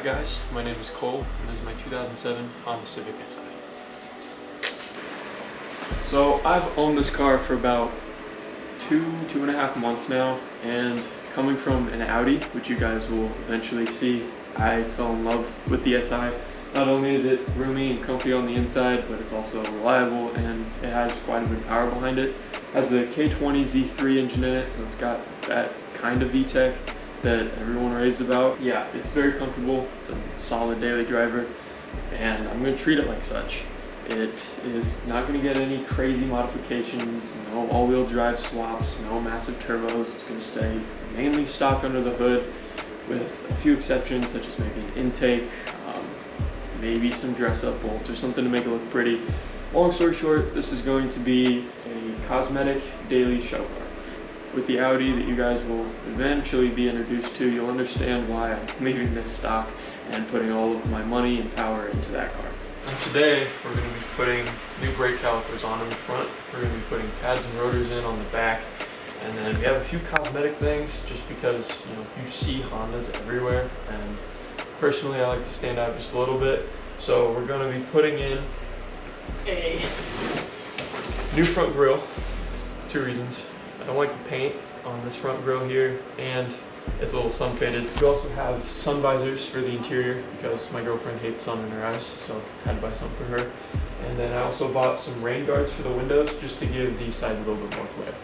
Alright guys, my name is Cole and this is my 2007 Honda Civic Si. So I've owned this car for about two and a half months now, and coming from an Audi, which you guys will eventually see, I fell in love with the Si. Not only is it roomy and comfy on the inside, but it's also reliable and it has quite a bit of power behind it. It has the K20 Z3 engine in it, so it's got that kind of VTEC that everyone raves about. Yeah, it's very comfortable, it's a solid daily driver, and I'm going to treat it like such. It is not going to get any crazy modifications, no all-wheel drive swaps, no massive turbos. It's going to stay mainly stock under the hood with a few exceptions, such as maybe an intake, maybe some dress-up bolts or something to make it look pretty. Long story short, this is going to be a cosmetic daily show car. With the Audi that you guys will eventually be introduced to, you'll understand why I'm leaving this stock and putting all of my money and power into that car. And today, we're going to be putting new brake calipers on in the front. We're going to be putting pads and rotors in on the back. And then we have a few cosmetic things just because, you see Hondas everywhere. And personally, I like to stand out just a little bit. So we're going to be putting in a new front grille. Two reasons. I don't like the paint on this front grille here, and it's a little sun faded. We also have sun visors for the interior because my girlfriend hates sun in her eyes, so I had to buy some for her. And then I also bought some rain guards for the windows just to give these sides a little bit more flair.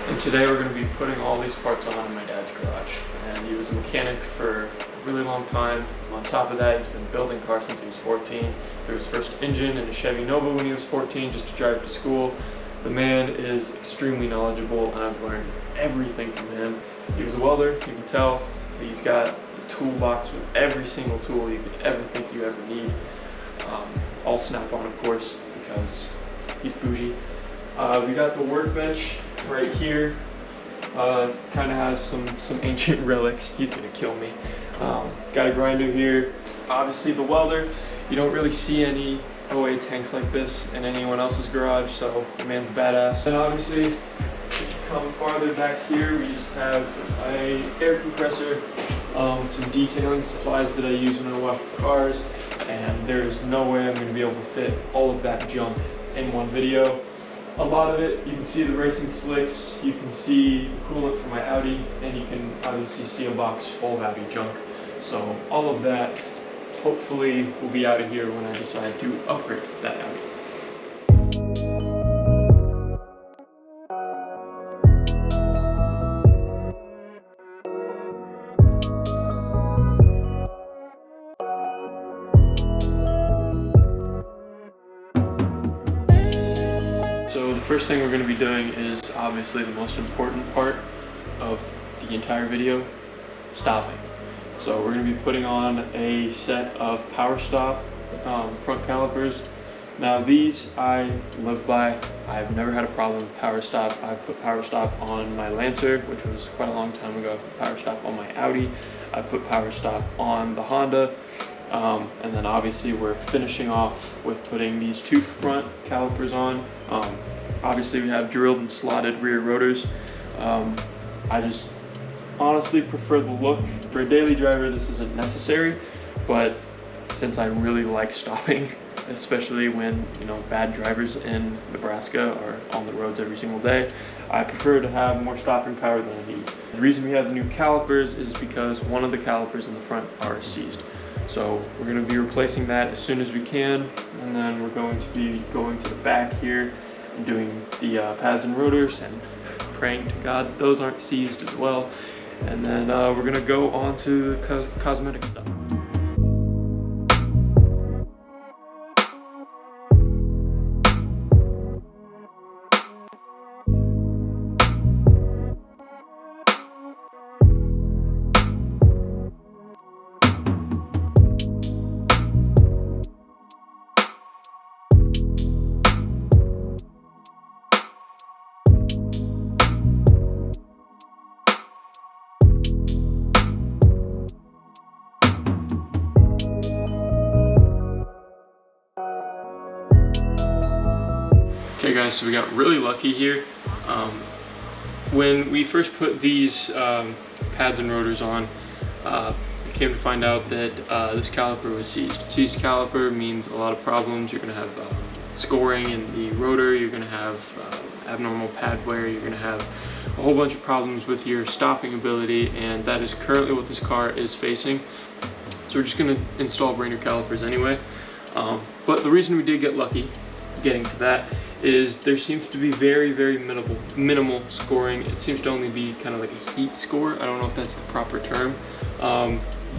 And today we're going to be putting all these parts on in my dad's garage. And he was a mechanic for a really long time. On top of that, he's been building cars since he was 14. Threw his first engine in a Chevy Nova when he was 14 just to drive to school. The man is extremely knowledgeable, and I've learned everything from him. He was a welder. You can tell he's got a toolbox with every single tool you could ever think you ever need. All Snap-on, of course, because he's bougie. We got the workbench right here. Kind of has some ancient relics. He's gonna kill me. Got a grinder here. Obviously the welder. You don't really see any OA tanks like this in anyone else's garage, so the man's badass. And obviously, if you come farther back here, we just have an air compressor, some detailing supplies that I use when I wash the cars, and there's no way I'm going to be able to fit all of that junk in one video. A lot of it, you can see the racing slicks, you can see the coolant for my Audi, and you can obviously see a box full of Audi junk. So all of that hopefully will be out of here when I decide to upgrade that Audi. So the first thing we're going to be doing is obviously the most important part of the entire video, stopping. So we're going to be putting on a set of power stop front calipers. Now these I live by. I've never had a problem with power stop. I've put power stop on my Lancer, which was quite a long time ago. I put power stop on my Audi. I put power stop on the Honda. And then obviously we're finishing off with putting these two front calipers on. Obviously we have drilled and slotted rear rotors. I just honestly prefer the look. For a daily driver, this isn't necessary, but since I really like stopping, especially when bad drivers in Nebraska are on the roads every single day, I prefer to have more stopping power than I need. The reason we have the new calipers is because one of the calipers in the front are seized. So we're going to be replacing that as soon as we can, and then we're going to be going to the back here and doing the pads and rotors and praying to God that those aren't seized as well. And then we're gonna go on to the cosmetic stuff. Okay guys, so we got really lucky here. When we first put these pads and rotors on, came to find out that this caliper was seized. Seized caliper means a lot of problems. You're gonna have scoring in the rotor, you're gonna have abnormal pad wear, you're gonna have a whole bunch of problems with your stopping ability, and that is currently what this car is facing. So we're just gonna install brand new calipers anyway. But the reason we did get lucky, getting to that, is there seems to be very minimal scoring. It seems to only be kind of like a heat score. I don't know if that's the proper term,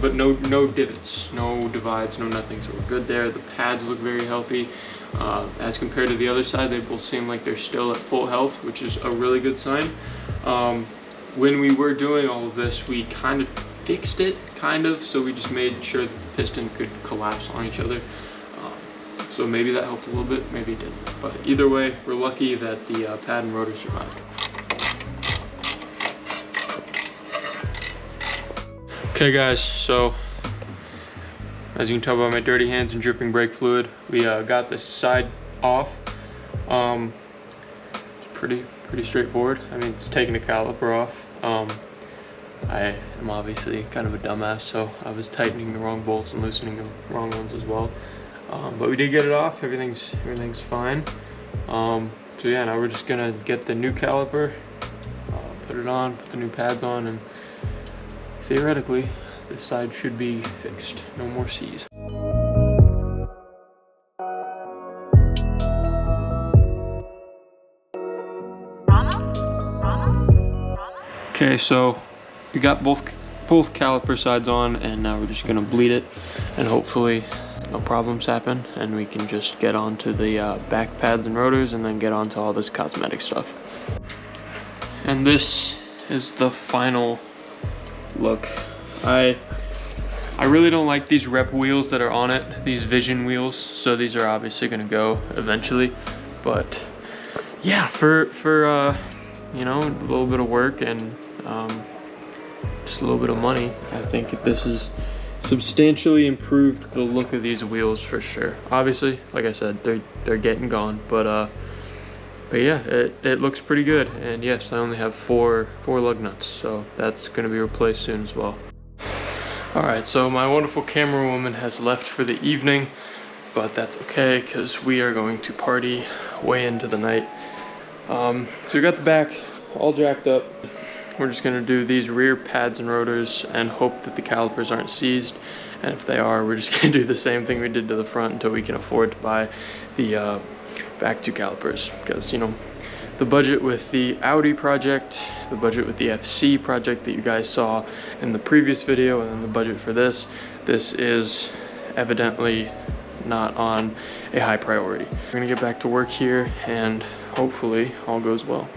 but no divots, no divides, no nothing, so we're good there. The pads look very healthy. As compared to the other side, they both seem like they're still at full health, which is a really good sign. When we were doing all of this, we kind of fixed it, so we just made sure that the pistons could collapse on each other. So maybe that helped a little bit, maybe it didn't. But either way, we're lucky that the pad and rotor survived. Okay guys, so as you can tell by my dirty hands and dripping brake fluid, we got this side off. It's pretty straightforward. I mean, it's taking the caliper off. I am obviously kind of a dumbass, so I was tightening the wrong bolts and loosening the wrong ones as well. But we did get it off. Everything's fine. So yeah, now we're just gonna get the new caliper, put it on, put the new pads on, and theoretically this side should be fixed. No more C's. Okay, so we got both caliper sides on, and now we're just gonna bleed it, and hopefully no problems happen, and we can just get onto the back pads and rotors, and then get onto all this cosmetic stuff. And this is the final look. I really don't like these rep wheels that are on it, these vision wheels, so these are obviously gonna go eventually. But yeah, for you know, a little bit of work and just a little bit of money, I think this is substantially improved the look of these wheels for sure. Obviously, like I said, they're getting gone, but yeah, it looks pretty good. And yes, I only have four lug nuts, so that's gonna be replaced soon as well. All right, so my wonderful camera woman has left for the evening, but that's okay because we are going to party way into the night. So we got the back all jacked up. We're just gonna do these rear pads and rotors and hope that the calipers aren't seized. And if they are, we're just gonna do the same thing we did to the front until we can afford to buy the back two calipers. Because, you know, the budget with the Audi project, the budget with the FC project that you guys saw in the previous video, and then the budget for this is evidently not on a high priority. We're gonna get back to work here, and hopefully all goes well.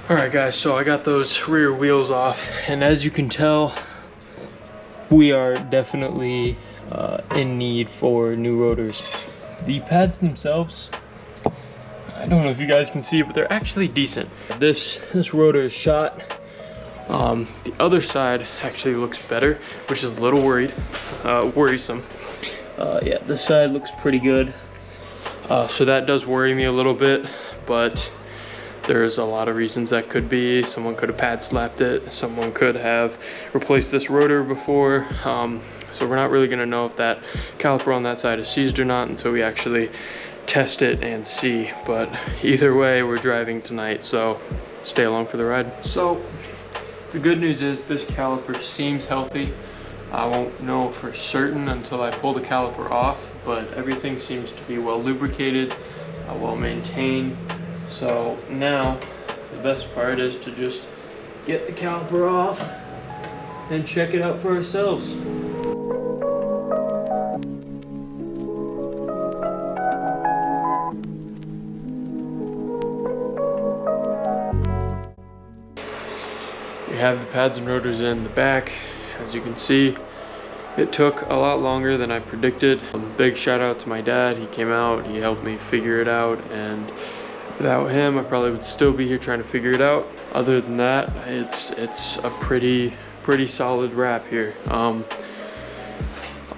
Alright guys, so I got those rear wheels off, and as you can tell, we are definitely in need for new rotors. The pads themselves, I don't know if you guys can see, but they're actually decent. This rotor is shot. The other side actually looks better, which is a little worrisome. Yeah, this side looks pretty good. So that does worry me a little bit, but there's a lot of reasons that could be. Someone could have pad slapped it. Someone could have replaced this rotor before. So we're not really gonna know if that caliper on that side is seized or not until we actually test it and see. But either way, we're driving tonight, so stay along for the ride. So the good news is this caliper seems healthy. I won't know for certain until I pull the caliper off, but everything seems to be well lubricated, well maintained. So now the best part is to just get the caliper off and check it out for ourselves. We have the pads and rotors in the back. As you can see, it took a lot longer than I predicted. Big shout out to my dad. He came out, he helped me figure it out, and without him, I probably would still be here trying to figure it out. other than that, it's a pretty solid wrap here.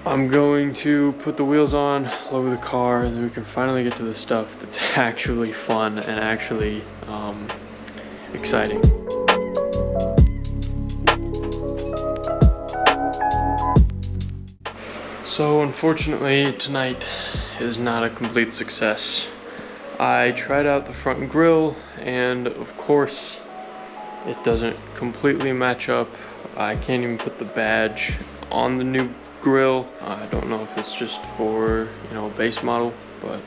I'm going to put the wheels on, lower the car, and then we can finally get to the stuff that's actually fun and actually exciting. So unfortunately, tonight is not a complete success. I tried out the front grille, and of course, it doesn't completely match up. I can't even put the badge on the new grille. I don't know if it's just for, you know, base model, but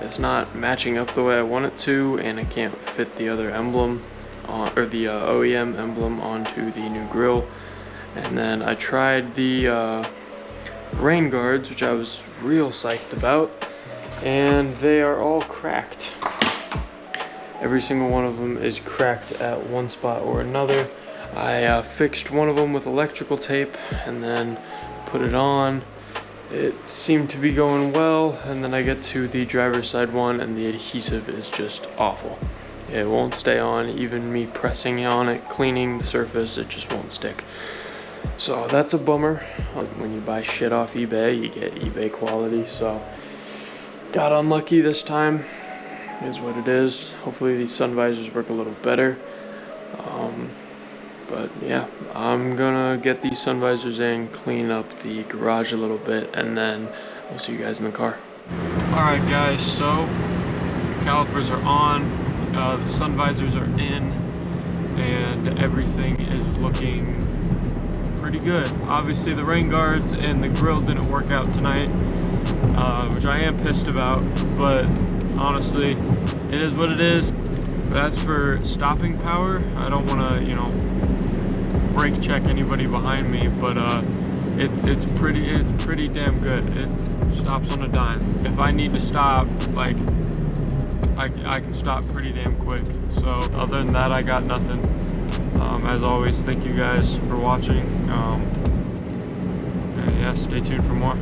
it's not matching up the way I want it to, and I can't fit the other emblem or the OEM emblem onto the new grille. And then I tried the rain guards, which I was real psyched about, and they are all cracked. Every single one of them is cracked at one spot or another. I fixed one of them with electrical tape and then put it on. It seemed to be going well, and then I get to the driver's side one and the adhesive is just awful. It won't stay on. Even me pressing on it, cleaning the surface, it just won't stick. So that's a bummer. When you buy shit off eBay, you get eBay quality. So got unlucky this time, is what it is. Hopefully these sun visors work a little better. But yeah, I'm gonna get these sun visors in, clean up the garage a little bit, and then we'll see you guys in the car. Alright guys, so the calipers are on, the sun visors are in, and everything is looking pretty good. Obviously the rain guards and the grille didn't work out tonight, which I am pissed about, but honestly, it is what it is. But as for stopping power, I don't want to, you know, brake check anybody behind me, but it's pretty damn good. It stops on a dime. If I need to stop, like, I can stop pretty damn quick. So other than that, I got nothing. As always, thank you guys for watching. And yeah, stay tuned for more.